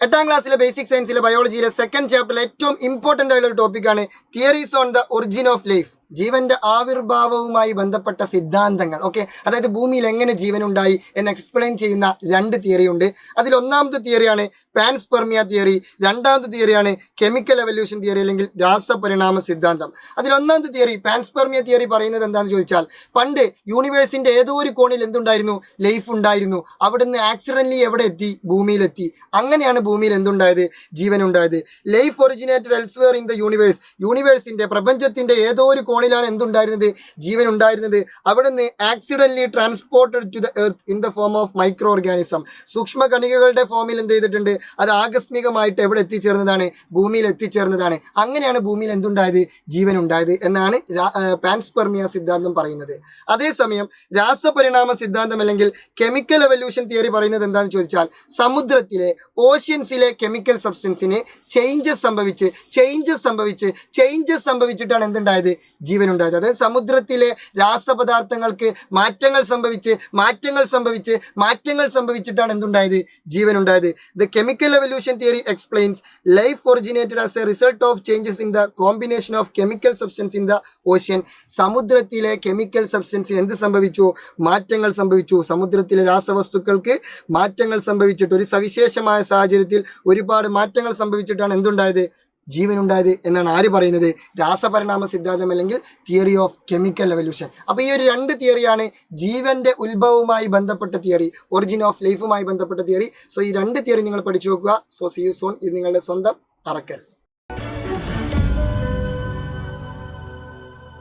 8ാം ക്ലാസ്സിലെ basic സയൻസിലെ ബയോളജിയിലെ second ചാപ്റ്ററിലെ ഏറ്റവും important ആയിട്ടുള്ള ഒരു ടോപ്പിക്കാണ് theories on the origin of life. ജീവന്റെ ആവിർഭാവവുമായി ബന്ധപ്പെട്ട സിദ്ധാന്തങ്ങൾ. ഓക്കെ, അതായത് ഭൂമിയിൽ എങ്ങനെ ജീവൻ ഉണ്ടായി എന്ന് എക്സ്പ്ലെയിൻ ചെയ്യുന്ന 2 തിയറി ഉണ്ട്. അതിൽ ഒന്നാമത്തെ തിയറിയാണ് പാൻസ്പെർമിയ തിയറി, രണ്ടാമത്തെ തിയറിയാണ് കെമിക്കൽ എവല്യൂഷൻ തിയറി അല്ലെങ്കിൽ രാസപരിണാമ സിദ്ധാന്തം. അതിൽ ഒന്നാമത്തെ തിയറി പാൻസ്പെർമിയ തിയറി പറയുന്നത് എന്താണെന്ന് ചോദിച്ചാൽ, പണ്ട് യൂണിവേഴ്സിന്റെ ഏതോ ഒരു കോണിൽ എന്തുണ്ടായിരുന്നു, ലൈഫ് ഉണ്ടായിരുന്നു. അവിടുന്ന് ആക്സിഡന്റലി എവിടെ എത്തി, ഭൂമിയിലെത്തി. അങ്ങനെയാണ് ഭൂമിയിൽ എന്തുണ്ടായത്, ജീവൻ ഉണ്ടായത്. Life originated elsewhere in the universe. യൂണിവേഴ്സിന്റെ പ്രപഞ്ചത്തിന്റെ ഏതോ ഒരു കോണിലാണ് എന്തുണ്ടായിരുന്നത്, ജീവൻ ഉണ്ടായിരുന്നത്. അവിടുന്ന് accidentally transported to the earth in the form of microorganism. സൂക്ഷ്മ കണികകളുടെ ഫോമിൽ എന്ത് ചെയ്തിട്ടുണ്ട്, അത് ആകസ്മികമായിട്ട് എവിടെ എത്തിച്ചേർന്നതാണ്, ഭൂമിയിൽ എത്തിച്ചേർന്നതാണ്. അങ്ങനെയാണ് ഭൂമിയിൽ എന്തുണ്ടായത്, ജീവൻ ഉണ്ടായത് എന്നാണ് പാൻസ്പെർമിയ സിദ്ധാന്തം പറയുന്നത്. അതേസമയം രാസപരിണാമ സിദ്ധാന്തം അല്ലെങ്കിൽ കെമിക്കൽ എവല്യൂഷൻ തിയറി പറയുന്നത് എന്താണെന്ന് ചോദിച്ചാൽ, സമുദ്രത്തിലെ ഓഷ്യൻസിലെ കെമിക്കൽ സബ്സ്റ്റൻസിന് ചേഞ്ചസ് സംഭവിച്ചിട്ടാണ് എന്തുണ്ടായത്, ജീവൻ ഉണ്ടായത്. അതായത് സമുദ്രത്തിലെ രാസപദാർത്ഥങ്ങൾക്ക് മാറ്റങ്ങൾ സംഭവിച്ചിട്ടാണ് എന്തുണ്ടായത്, ജീവൻ ഉണ്ടായത്. The chemical evolution theory explains life originated as A result of changes in the combination of chemical substance in the ocean. സമുദ്രത്തിലെ കെമിക്കൽ സബ്സ്റ്റൻസിന് എന്ത് സംഭവിച്ചു, മാറ്റങ്ങൾ സംഭവിച്ചു. സമുദ്രത്തിലെ രാസവസ്തുക്കൾക്ക് മാറ്റങ്ങൾ സംഭവിച്ചിട്ട്, ഒരു സവിശേഷമായ സാഹചര്യത്തിൽ ഒരുപാട് മാറ്റങ്ങൾ സംഭവിച്ചിട്ടാണ് എന്തുണ്ടായത്, ജീവൻ ഉണ്ടായത് എന്നാണ് ആര് പറയുന്നത്, രാസപരിണാമ സിദ്ധാന്തം അല്ലെങ്കിൽ തിയറി ഓഫ് കെമിക്കൽ എവല്യൂഷൻ. അപ്പോൾ ഈ ഒരു 2 തിയറിയാണ് ജീവന്റെ ഉത്ഭവവുമായി ബന്ധപ്പെട്ട തിയറി, ഒറിജിൻ ഓഫ് ലൈഫുമായി ബന്ധപ്പെട്ട തിയറി. സോ ഈ 2 തിയറി നിങ്ങൾ പഠിച്ചു വെക്കുക. So see you soon. ഇത് നിങ്ങളുടെ സ്വന്തം അറക്കൽ.